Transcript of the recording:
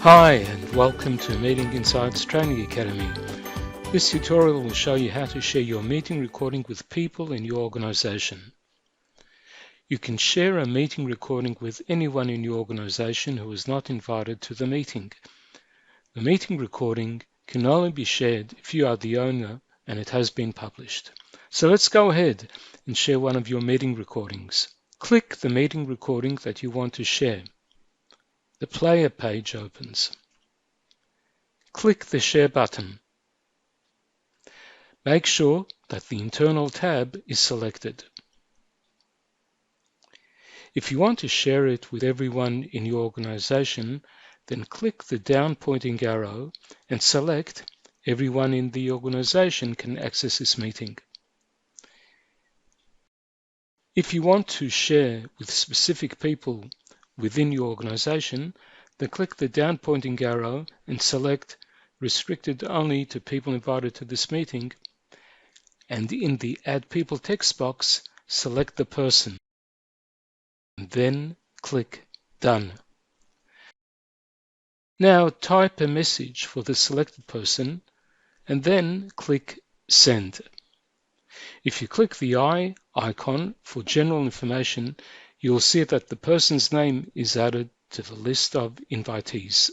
Hi and welcome to Meeting Insights Training Academy. This tutorial will show you how to share your meeting recording with people in your organization. You can share a meeting recording with anyone in your organization who is not invited to the meeting. The meeting recording can only be shared if you are the owner and it has been published. So let's go ahead and share one of your meeting recordings. Click the meeting recording that you want to share. The player page opens. Click the Share button. Make sure that the internal tab is selected. If you want to share it with everyone in your organization, then click the down pointing arrow and select Everyone in the organization can access this meeting. If you want to share with specific people within your organization, then click the down pointing arrow and select Restricted only to people invited to this meeting, and in the Add People text box, select the person, and then click Done. Now type a message for the selected person, and then click Send. If you click the eye icon for general information, you'll see that the person's name is added to the list of invitees.